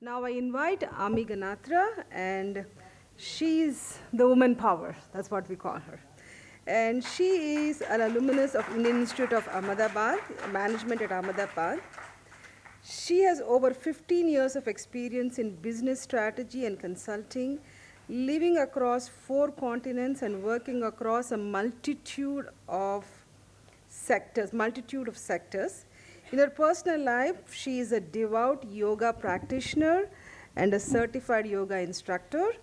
Now I invite Ami Ganatra, and she's the woman power. That's what we call her. And she is an alumnus of Indian Institute of Ahmedabad, management at Ahmedabad. She has over 15 years of experience in business strategy and consulting, living across 4 continents and working across a multitude of sectors. In her personal life, she is a devout yoga practitioner and a certified yoga instructor.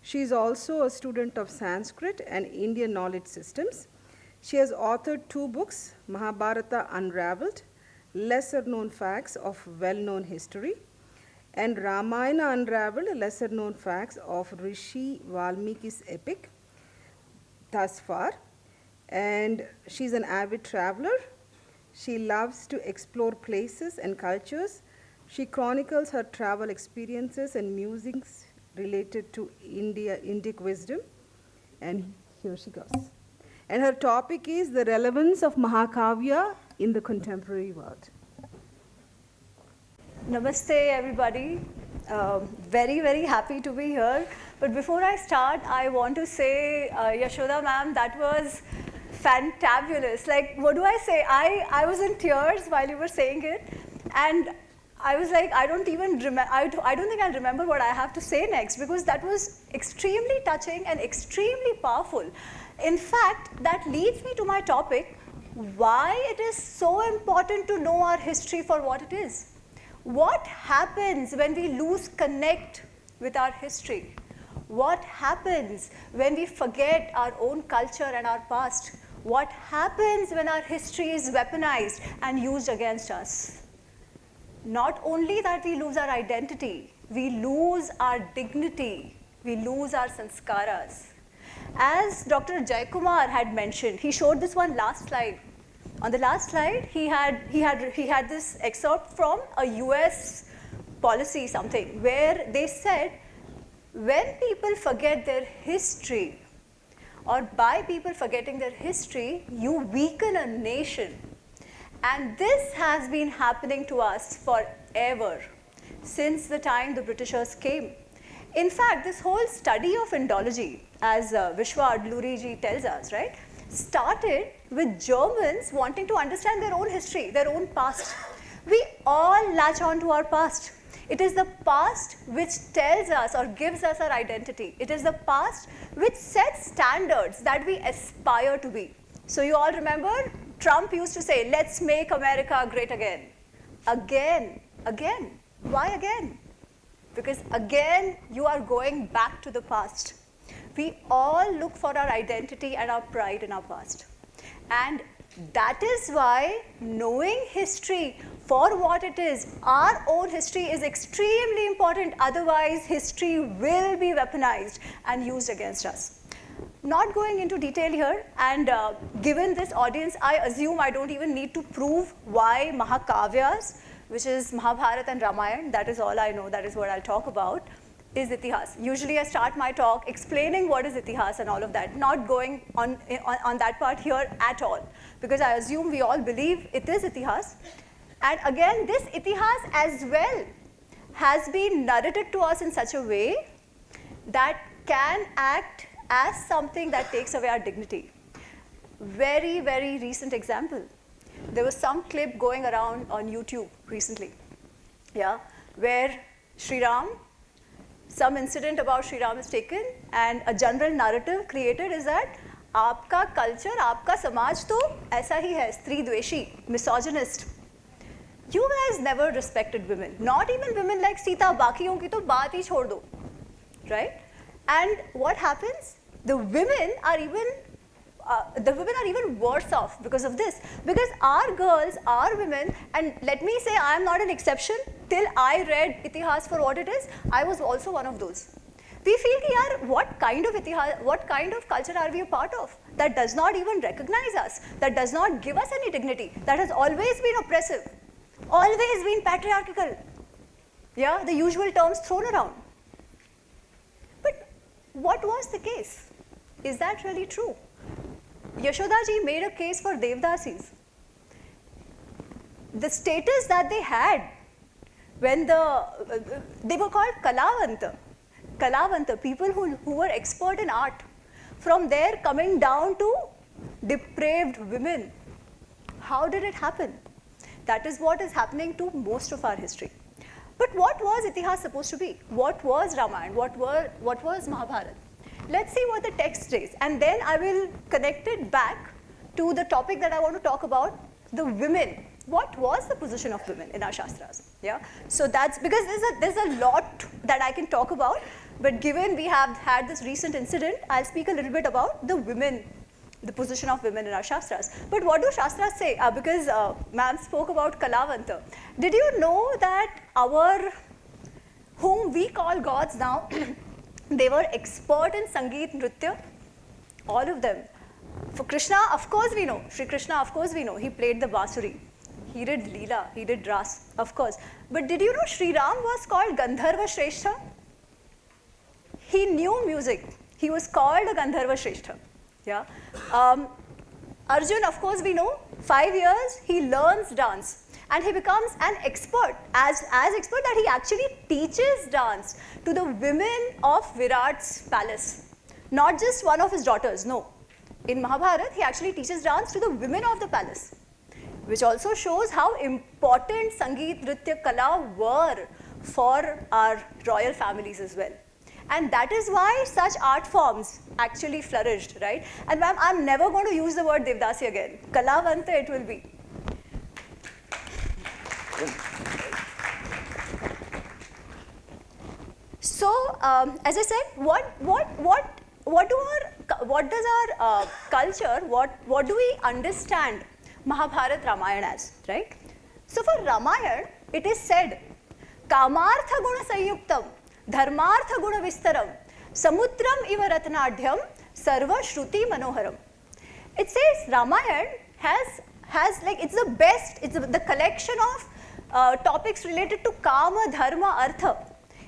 She is also a student of Sanskrit and Indian knowledge systems. She has authored 2 books, Mahabharata Unraveled, Lesser Known Facts of Well-Known History, and Ramayana Unraveled, Lesser Known Facts of Rishi Valmiki's Epic thus far. And she's an avid traveler. She loves to explore places and cultures. She chronicles her travel experiences and musings related to Indic wisdom. And here she goes. And her topic is the relevance of Mahakavya in the contemporary world. Namaste, everybody. Very, very happy to be here. But before I start, I want to say, Yashoda ma'am, that was fantabulous. Like, what do I say? I was in tears while you were saying it, and I was like, I don't think I'll remember what I have to say next, because that was extremely touching and extremely powerful. In fact, that leads me to my topic, why it is so important to know our history for what it is. What happens when we lose connect with our history? What happens when we forget our own culture and our past? What happens when our history is weaponized and used against us? Not only that we lose our identity, we lose our dignity, we lose our sanskaras. As Dr. Jaikumar had mentioned, he showed this one last slide. On the last slide, he had this excerpt from a US policy something, where they said, when people forget their history, or by people forgetting their history, you weaken a nation. And this has been happening to us forever, since the time the Britishers came. In fact, this whole study of Indology, as Vishwa Adluri ji tells us, right, started with Germans wanting to understand their own history, their own past. We all latch on to our past. It is the past which tells us or gives us our identity. It is the past which sets standards that we aspire to be. So you all remember, Trump used to say, let's make America great again. Again. Why again? Because again, you are going back to the past. We all look for our identity and our pride in our past. And that is why knowing history for what it is, our own history, is extremely important. Otherwise, history will be weaponized and used against us. Not going into detail here, and given this audience, I assume I don't even need to prove why Mahakavyas, which is Mahabharata and Ramayana, that is all I know, that is what I'll talk about, is Itihas. Usually I start my talk explaining what is Itihas and all of that, not going on that part here at all, because I assume we all believe it is Itihas. And again, this Itihas as well has been narrated to us in such a way that can act as something that takes away our dignity. Very, very recent example. There was some clip going around on YouTube recently, yeah, where Sri Ram, some incident about Sri Ram is taken, and a general narrative created is that आपका culture, आपका समाज तो ऐसा ही है, स्त्री द्वेषी, misogynist. You guys never respected women, not even women like Sita, बाकियों की तो बात ही छोड़ दो, right? And what happens? The women are even worse off because of this. Because our girls, our women, and let me say I am not an exception, till I read Itihas for what it is, I was also one of those. We feel ki yaar, what kind of Itihas, what kind of culture are we a part of that does not even recognize us, that does not give us any dignity, that has always been oppressive, always been patriarchal. Yeah, the usual terms thrown around. But what was the case? Is that really true? Yashoda ji made a case for Devdasis. The status that they had when they were called Kalavanta, people who were expert in art. From there coming down to depraved women. How did it happen? That is what is happening to most of our history. But what was Itihas supposed to be? What was Ramayana? What was Mahabharata? Let's see what the text says, and then I will connect it back to the topic that I want to talk about, the women. What was the position of women in our Shastras? Yeah. So that's because there's a lot that I can talk about, but given we have had this recent incident, I'll speak a little bit about the women, the position of women in our Shastras. But what do Shastras say? Because ma'am spoke about Kalavanta. Did you know that whom we call gods now, they were expert in Sangeet Nritya? All of them. For Krishna, of course we know. Shri Krishna, of course we know. He played the Basuri. He did Leela. He did Ras, of course. But did you know Shri Ram was called Gandharva Shrestha? He knew music. He was called a Gandharva Shrestha. Yeah. Arjun, of course we know, 5 years he learns dance and he becomes an expert, as expert that he actually teaches dance to the women of Virat's palace. Not just one of his daughters, no. In Mahabharata, he actually teaches dance to the women of the palace, which also shows how important Sangeet, Nritya, Kala were for our royal families as well. And that is why such art forms actually flourished, right? And ma'am, I'm never going to use the word Devdasi again. Kalavanta it will be. So, as I said, what does our culture, what do we understand Mahabharata Ramayana as, right? So for Ramayana, it is said, Kamartha guna sayuktam, Dharmartha guna vistaram, Samudram iva ratnadhyam, Sarva Shruti manoharam. It says Ramayana has like, it's the best, it's the collection of topics related to Kama, Dharma, Artha.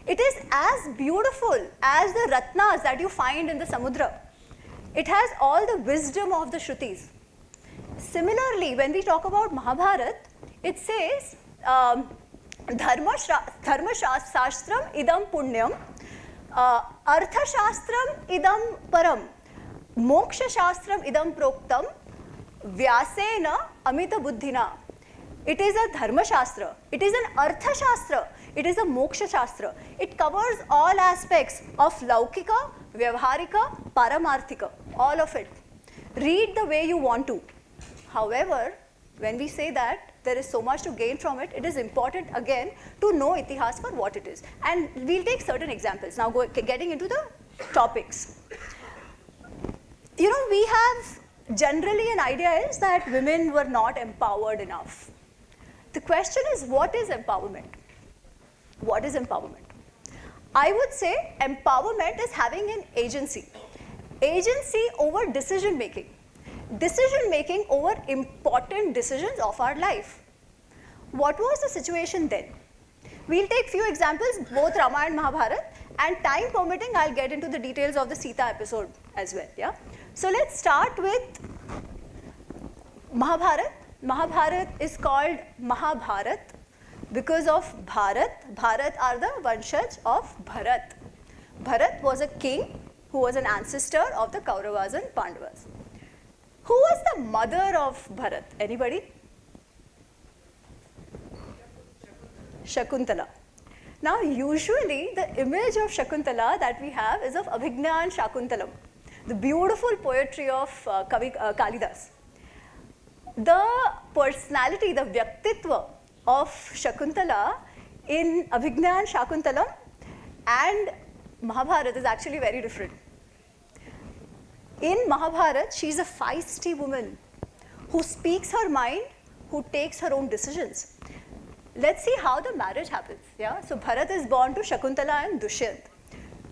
It is as beautiful as the Ratnas that you find in the Samudra. It has all the wisdom of the Shrutis. Similarly, when we talk about Mahabharata, it says, Dharma Shastram idam punyam, Artha Shastram idam param, Moksha Shastram idam proktam, Vyasena amita buddhina. It is a Dharma Shastra, it is an Artha Shastra, it is a Moksha Shastra. It covers all aspects of Laukika, Vyavharika, Paramarthika, all of it. Read the way you want to. However, when we say that there is so much to gain from it, it is important again to know Itihas for what it is. And we'll take certain examples. Now getting into the topics. You know, we have generally an idea is that women were not empowered enough. The question is, what is empowerment? What is empowerment? I would say empowerment is having an agency. Agency over decision making. Decision making over important decisions of our life. What was the situation then? We'll take few examples, both Ramayana and Mahabharata, and time permitting, I'll get into the details of the Sita episode as well. Yeah. So let's start with Mahabharata. Mahabharata is called Mahabharata because of Bharat. Bharat are the Vanshaj of Bharat. Bharat was a king who was an ancestor of the Kauravas and Pandavas. Who was the mother of Bharat? Anybody? Shakuntala. Now, usually the image of Shakuntala that we have is of Abhigyana Shakunthalam, the beautiful poetry of Kalidas. The personality, the Vyaktitva of Shakuntala in Abhigyana Shakunthalam and Mahabharata is actually very different. In Mahabharata, she is a feisty woman who speaks her mind, who takes her own decisions. Let's see how the marriage happens. Yeah? So Bharat is born to Shakuntala and Dushyant.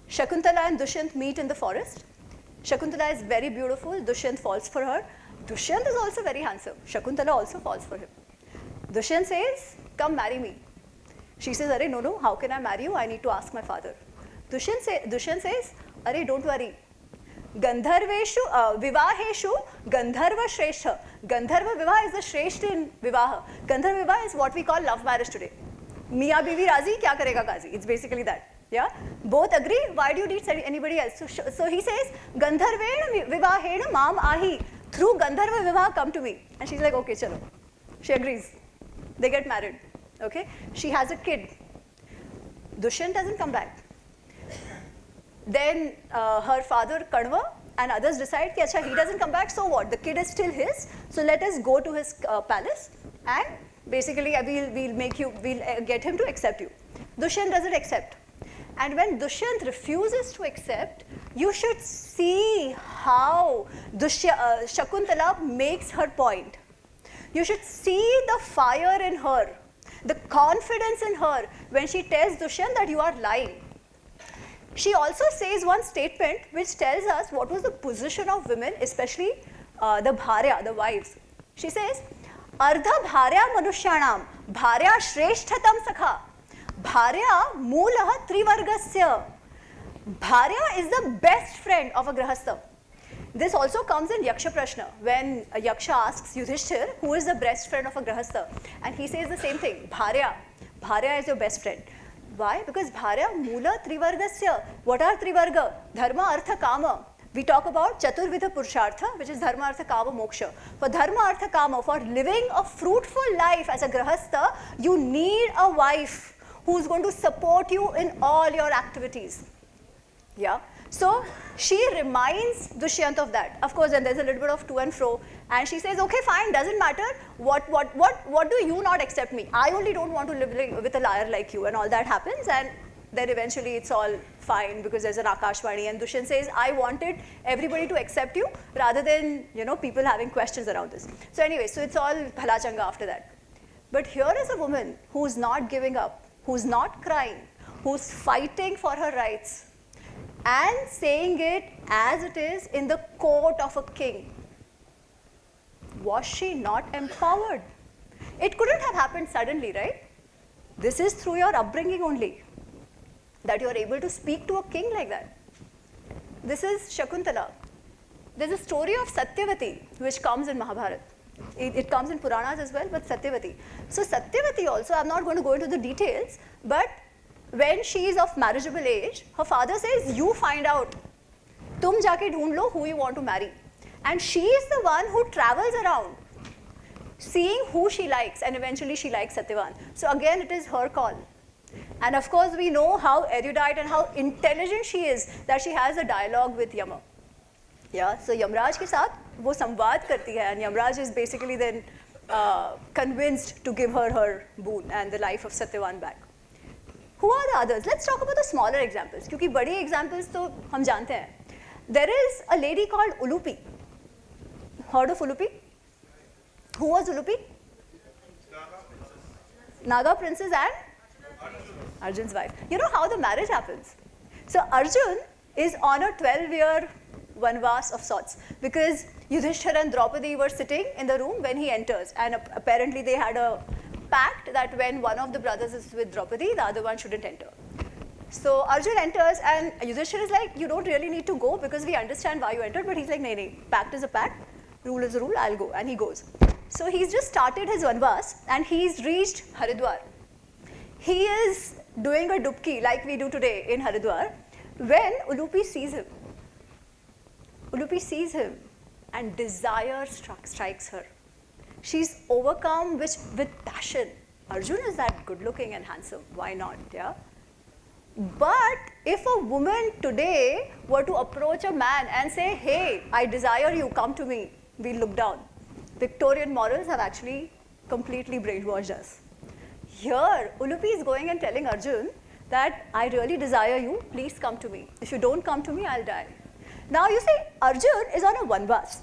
Shakuntala and Dushyant meet in the forest. Shakuntala is very beautiful. Dushyant falls for her. Dushyant is also very handsome. Shakuntala also falls for him. Dushyant says, come marry me. She says, Arey, no, how can I marry you? I need to ask my father. Dushyant says, Arey, don't worry. Gandharveshu, Vivaheshu, Gandharva Shrestha. Gandharva Vivah is the Shrestha in Vivaha. Gandharva Vivah is what we call love marriage today. Mia bibi razi, kya karega kazi? It's basically that. Yeah, both agree. Why do you need anybody else? So he says, Gandharvena vivahena mam ahi. Through Gandharva vivah, come to me. And she's like, okay, chalo. She agrees. They get married. Okay, she has a kid. Dushyant doesn't come back. Then her father Kadva and others decide that he doesn't come back. So what? The kid is still his. So let us go to his palace and basically we'll get him to accept you. Dushyant doesn't accept. And when Dushyant refuses to accept, you should see how Shakuntala makes her point. You should see the fire in her, the confidence in her when she tells Dushyant that you are lying. She also says one statement which tells us what was the position of women, especially the bharya, the wives. She says, Ardha bharya manushyanam, bharya shreshtatam sakha. Bharya moolah trivargasya. Bharya is the best friend of a grahastha. This also comes in Yaksha Prashna, when a Yaksha asks Yudhishthir, who is the best friend of a grahastha? And he says the same thing, Bharya. Bharya is your best friend. Why? Because Bharya moola trivargasya. What are trivarga? Dharma, artha, kama. We talk about Chaturvidha Purushartha, which is Dharma, Artha, Kama, Moksha. For Dharma, Artha, Kama, for living a fruitful life as a grahastha, you need a wife who is going to support you in all your activities. Yeah. So she reminds Dushyant of that. Of course, then there's a little bit of to and fro, and she says, okay, fine, doesn't matter. What do you not accept me? I only don't want to live with a liar like you, and all that happens, and then eventually it's all fine because there's an Akashvani, and Dushyant says, I wanted everybody to accept you rather than, people having questions around this. So anyway, so it's all bhalachanga after that. But here is a woman who's not giving up, who's not crying, who's fighting for her rights and saying it as it is in the court of a king. Was she not empowered? It couldn't have happened suddenly, right? This is through your upbringing only that you are able to speak to a king like that. This is Shakuntala. There's a story of Satyavathi which comes in Mahabharata. It comes in Puranas as well, but Satyavathi. So Satyavathi also, I'm not going to go into the details, but when she is of marriageable age, her father says, you find out, tum jaake dhoond lo who you want to marry. And she is the one who travels around, seeing who she likes, and eventually she likes Satyavan. So again, it is her call. And of course, we know how erudite and how intelligent she is, that she has a dialogue with Yama. Yeah, so Yamraj ke saath wo samvad karti hai, and Yamraj is basically then convinced to give her her boon and the life of Satyavan back. Who are the others? Let's talk about the smaller examples, क्योंकि बड़ी examples तो हम जानते हैं. There is a lady called Ulupi. Heard of Ulupi? Who was Ulupi? Naga princess and Arjun's wife. You know how the marriage happens? So Arjun is on a 12-year vanvas of sorts, because Yudhishthira and Draupadi were sitting in the room when he enters, and apparently they had a pact that when one of the brothers is with Draupadi, the other one shouldn't enter. So Arjun enters, and Yudhishthira is like, you don't really need to go because we understand why you entered, but he's like, nahi, pact is a pact, rule is a rule, I'll go, and he goes. So he's just started his vanvas, and he's reached Haridwar. He is doing a dubki like we do today in Haridwar, when Ulupi sees him. Ulupi sees him, and desire strikes her. She's overcome with passion. Arjun is that good looking and handsome, why not, yeah? But if a woman today were to approach a man and say, hey, I desire you, come to me, we look down. Victorian morals have actually completely brainwashed us. Here, Ulupi is going and telling Arjun that I really desire you, please come to me. If you don't come to me, I'll die. Now you see, Arjun is on a vanvas,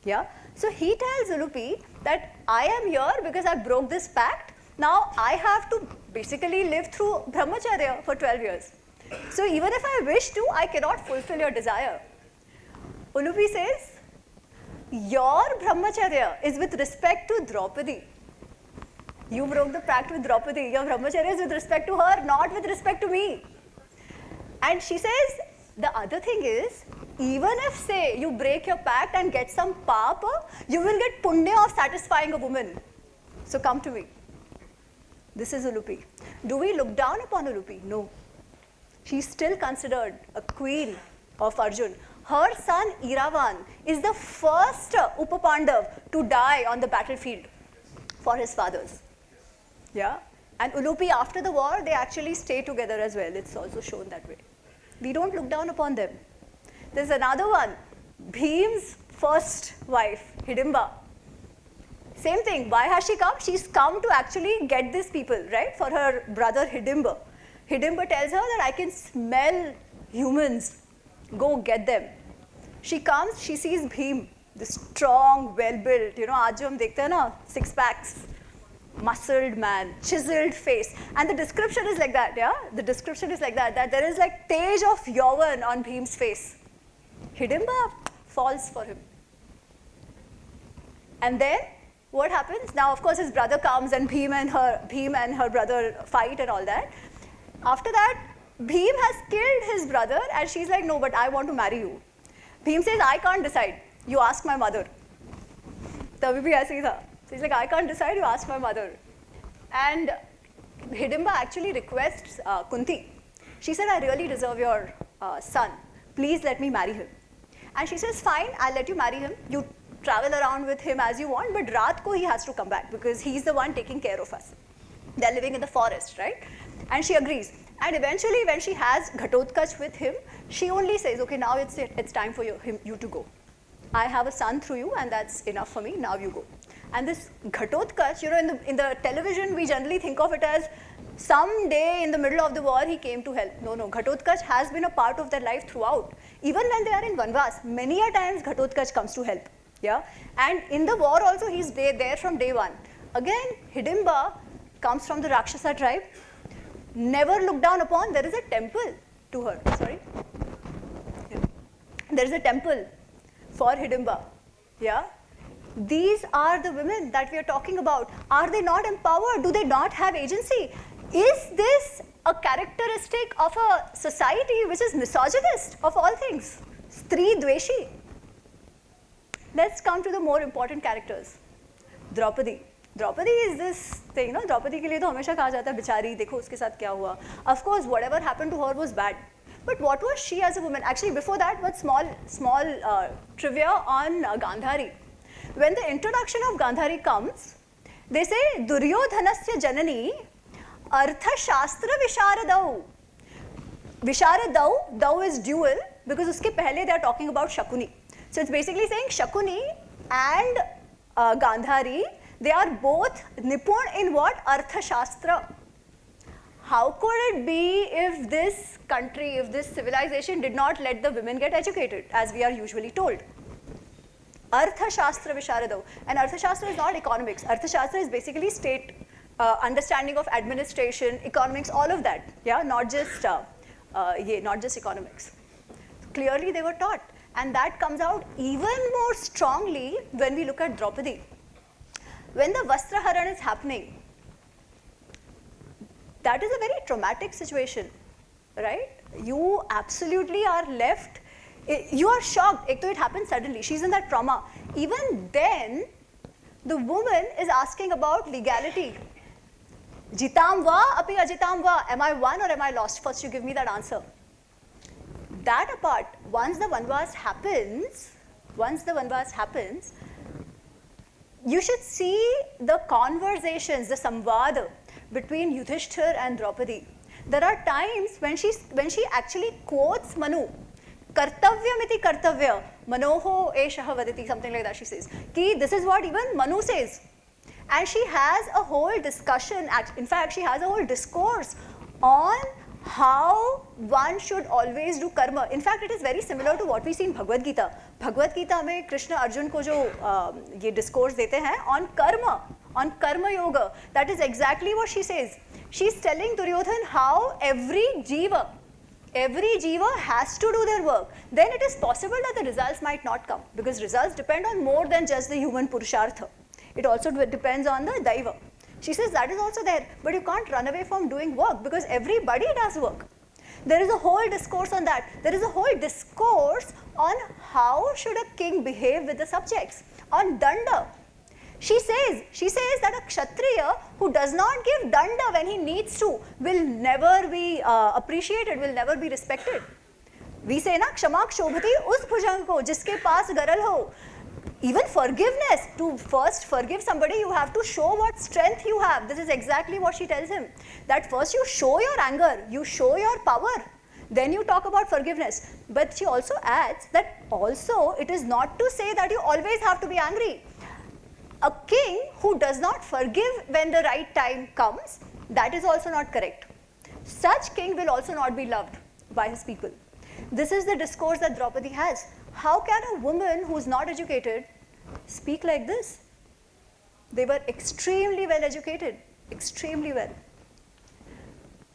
yeah? So he tells Ulupi that I am here because I broke this pact. Now I have to basically live through brahmacharya for 12 years. So even if I wish to, I cannot fulfill your desire. Ulupi says, your brahmacharya is with respect to Draupadi. You broke the pact with Draupadi. Your brahmacharya is with respect to her, not with respect to me. And she says, the other thing is, even if, say, you break your pact and get some papa, you will get punya of satisfying a woman. So come to me. This is Ulupi. Do we look down upon Ulupi? No. She's still considered a queen of Arjun. Her son Iravan is the first Upapandav to die on the battlefield for his fathers. Yeah? And Ulupi, after the war, they actually stay together as well. It's also shown that way. We don't look down upon them. There's another one, Bhim's first wife, Hidimba. Same thing. Why has she come? She's come to actually get these people, right? For her brother Hidimba. Hidimba tells her that I can smell humans. Go get them. She comes, she sees Bhim, the strong, well-built, आज जो हम देखते हैं ना, 6 packs, muscled man, chiseled face. And the description is like that, yeah? The description is like that there is like tej of Yauvan on Bhim's face. Hidimba falls for him. And then, what happens? Now, of course, his brother comes and Bhim and her brother fight and all that. After that, Bhim has killed his brother and she's like, no, but I want to marry you. Bhim says, I can't decide. You ask my mother. तभी भी ऐसे ही था. So he's like, I can't decide, you ask my mother. And Hidimba actually requests Kunti. She said, I really deserve your son. Please let me marry him. And she says, fine, I'll let you marry him. You travel around with him as you want, but raat ko he has to come back because he's the one taking care of us. They're living in the forest, right? And she agrees. And eventually, when she has Ghatotkach with him, she only says, okay, now it's time for you to go. I have a son through you, and that's enough for me. Now you go. And this Ghatotkach, in the television, we generally think of it as someday in the middle of the war, he came to help. No, Ghatotkach has been a part of their life throughout. Even when they are in Vanvas, many a times Ghatotkach comes to help. Yeah? And in the war also, he's there from day one. Again, Hidimba comes from the Rakshasa tribe. Never looked down upon. There is a temple to her. Sorry. Yeah. There is a temple for Hidimba. Yeah. These are the women that we are talking about. Are they not empowered? Do they not have agency? Is this a characteristic of a society which is misogynist of all things? Stri Dveshi. Let's come to the more important characters. Draupadi. Draupadi is this thing, no? Draupadi के लिए तो हमेशा कहा जाता है बिचारी, देखो उसके साथ क्या हुआ. Of course, whatever happened to her was bad. But what was she as a woman? Actually, before that, one small trivia on Gandhari. When the introduction of Gandhari comes, they say Duryodhanasya janani artha shastra visharadau. Visharadau, dau is dual because uske pehle they are talking about Shakuni. So it's basically saying Shakuni and Gandhari, they are both nipun in what? Artha Shastra. How could it be if this country, if this civilization did not let the women get educated, as we are usually told? Artha Shastra Visharadav. And Artha Shastra is not economics. Artha Shastra is basically state understanding of administration, economics, all of that. Yeah, not just economics. Clearly they were taught. And that comes out even more strongly when we look at Draupadi. When the Vastraharan is happening, that is a very traumatic situation, right? You absolutely are left, you are shocked. It happens suddenly. She's in that trauma. Even then, the woman is asking about legality. Jitam va, api ajitam va. Am I won or am I lost? First you give me that answer. That apart, once the Vanvas happens, you should see the conversations, the samvad between Yudhishthir and Draupadi. There are times when she actually quotes Manu, kartavyamiti kartavya, manoho eshaha vadati, something like that she says. Ki this is what even Manu says. And she has a whole discussion, in fact she has a whole discourse on how one should always do karma. In fact, it is very similar to what we see in Bhagavad Gita. Bhagavad Gita में कृष्ण अर्जुन को जो ये discourse देते हैं on karma yoga. That is exactly what she says. She is telling Duryodhan how every jiva has to do their work. Then it is possible that the results might not come because results depend on more than just the human purushartha. It also depends on the daiva. She says that is also there, but you can't run away from doing work because everybody does work. There is a whole discourse on that. There is a whole discourse on how should a king behave with the subjects. On danda, She says that a Kshatriya who does not give danda when he needs to will never be appreciated, will never be respected. We say na kshama kshobhati us bhujang ko jiske paas garal ho. Even forgiveness, to first forgive somebody, you have to show what strength you have. This is exactly what she tells him. That first you show your anger, you show your power, then you talk about forgiveness. But she also adds that also it is not to say that you always have to be angry. A king who does not forgive when the right time comes, that is also not correct. Such king will also not be loved by his people. This is the discourse that Draupadi has. How can a woman who is not educated speak like this? They were extremely well educated, extremely well.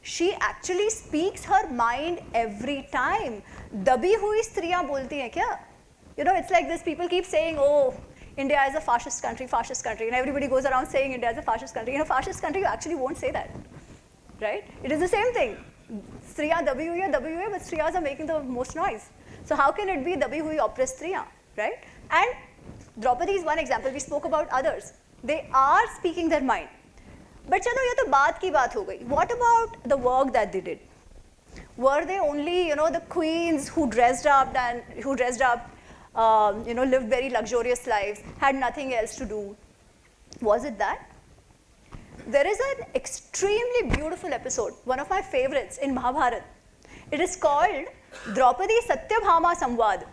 She actually speaks her mind every time. Dabi hui striyan bolti hain kya? You know, it's like this, people keep saying, oh, India is a fascist country, and everybody goes around saying India is a fascist country. In a fascist country, you actually won't say that, right? It is the same thing. Striyan dabi hui hai, but striyas are making the most noise. So how can it be dabi hui oppressed striyan, right? And Draupadi is one example. We spoke about others. They are speaking their mind. But chalo, ye to baat ki baat ho gayi. What about the work that they did? Were they only, the queens who dressed up, lived very luxurious lives, had nothing else to do? Was it that? There is an extremely beautiful episode, one of my favorites in Mahabharata. It is called Draupadi Satyabhama Samvad.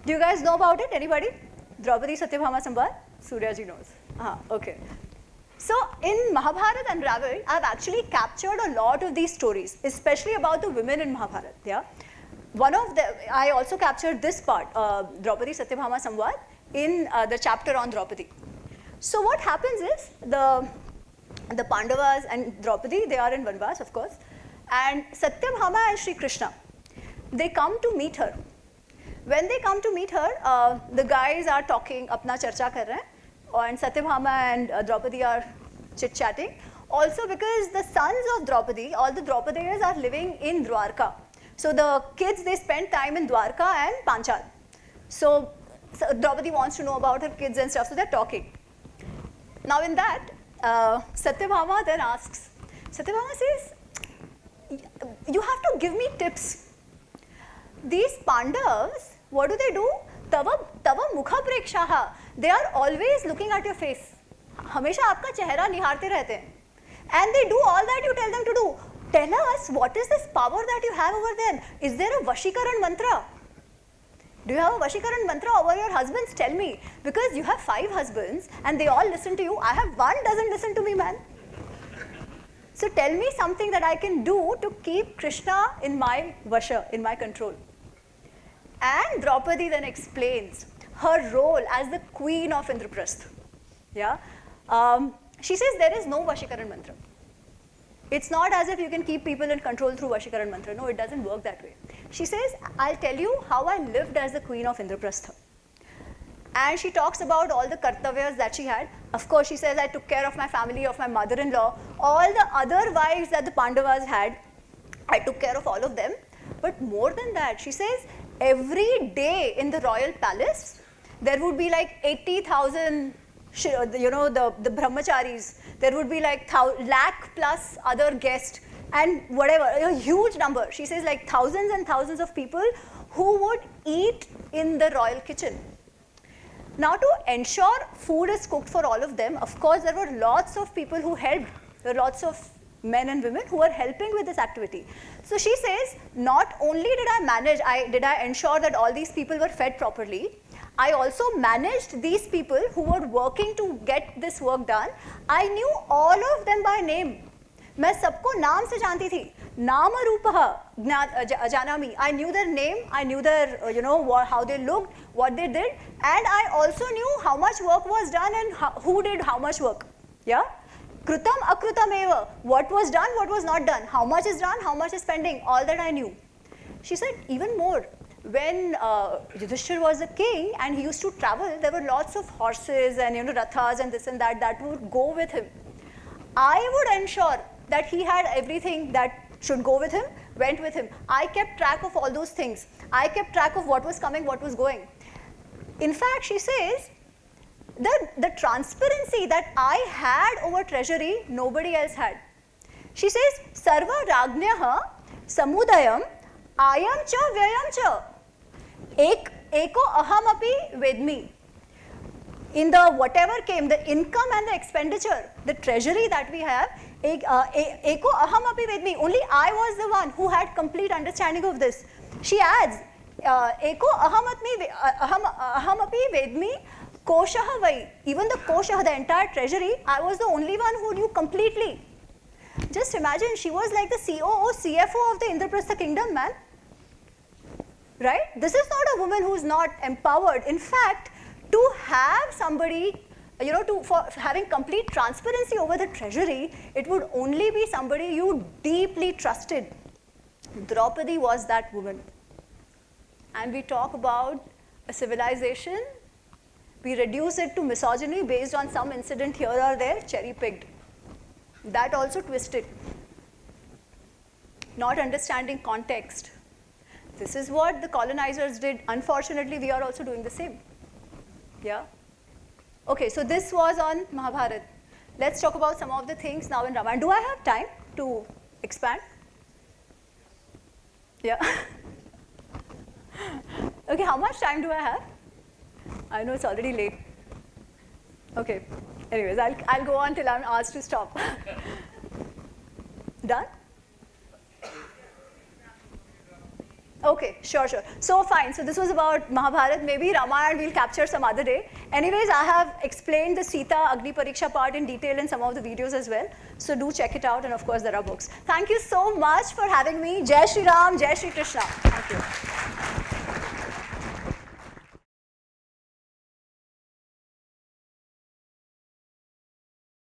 Do you guys know about it? Anybody? Draupadi Satyabhama Samvad? Suryaji knows. Okay. So in Mahabharata Unraveled, I've actually captured a lot of these stories, especially about the women in Mahabharata. Yeah? One of them, I also captured this part, Draupadi Satyabhama Samvad, in the chapter on Draupadi. So what happens is, the Pandavas and Draupadi, they are in Vanvas, of course, and Satyabhama and Sri Krishna, they come to meet her. When they come to meet her, the guys are talking, apna charcha kar rahe hain, and Satyabhama and Draupadi are chit-chatting. Also because the sons of Draupadi, all the Draupadiyas are living in Dwarka. So the kids, they spend time in Dwarka and Panchal. So Draupadi wants to know about her kids and stuff, so they're talking. Now in that, Satyabhama then asks, Satyabhama says, you have to give me tips. These Pandavas, what do? Tava mukha prekshaha. They are always looking at your face. Hamesha aapka chehra nihaarte rehte hain. And they do all that you tell them to do. Tell us, what is this power that you have over them? Is there a Vashikaran mantra? Do you have a Vashikaran mantra over your husbands? Tell me. Because you have 5 husbands and they all listen to you. I have one doesn't listen to me, man. So tell me something that I can do to keep Krishna in my Vasha, in my control. And Draupadi then explains her role as the queen of Indraprastha. Yeah? She says there is no Vashikaran mantra. It's not as if you can keep people in control through Vashikaran mantra. No, it doesn't work that way. She says, I'll tell you how I lived as the queen of Indraprastha. And she talks about all the kartavyas that she had. Of course, she says, I took care of my family, of my mother-in-law. All the other wives that the Pandavas had, I took care of all of them. But more than that, she says, every day in the royal palace, there would be like 80,000, the brahmacharis. There would be like lakh plus other guests and whatever, a huge number. She says like thousands and thousands of people who would eat in the royal kitchen. Now to ensure food is cooked for all of them, of course there were lots of people who helped. There were lots of men and women who were helping with this activity. So she says, not only did I ensure that all these people were fed properly, I also managed these people who were working to get this work done. I knew all of them by name. मैं सबको नाम से जानती थी. नाम रूपः जानami. I knew their name. I knew their, how they looked, what they did, and I also knew how much work was done and who did how much work. Yeah. Krutam akrutam eva. What was done, what was not done. How much is done, how much is pending. All that I knew. She said even more. When Yudhishthir was a king and he used to travel, there were lots of horses and rathas and this and that would go with him. I would ensure that he had everything that should go with him, went with him. I kept track of all those things. I kept track of what was coming, what was going. In fact, she says the transparency that I had over treasury, nobody else had. She says, Sarva Ragnyah Samudayam Ayam cha Vyayam cha Eko Ahamapi Vedmi. In the whatever came, the income and the expenditure, the treasury that we have, Eko Ahamapi Vedmi, only I was the one who had complete understanding of this. She adds, Eko Ahamapi Vedmi Koshaha Vai. Even the Koshaha, the entire treasury, I was the only one who knew completely. Just imagine, she was like the COO, CFO of the Indraprastha kingdom, man. Right? This is not a woman who is not empowered. In fact, to have somebody, for having complete transparency over the treasury, it would only be somebody you deeply trusted. Draupadi was that woman. And we talk about a civilization, we reduce it to misogyny based on some incident here or there, cherry-picked. That also twisted. Not understanding context. This is what the colonizers did. Unfortunately, we are also doing the same. Yeah? Okay, so this was on Mahabharata. Let's talk about some of the things now in Ramayana. Do I have time to expand? Yeah? Okay, how much time do I have? I know it's already late. Okay, anyways, I'll go on till I'm asked to stop. Done? Okay, sure. So fine, so this was about Mahabharata. Maybe Ramayana we'll capture some other day. Anyways, I have explained the Sita Agni Pariksha part in detail in some of the videos as well. So do check it out, and of course there are books. Thank you so much for having me. Jai Shri Ram, Jai Shri Krishna. Thank you.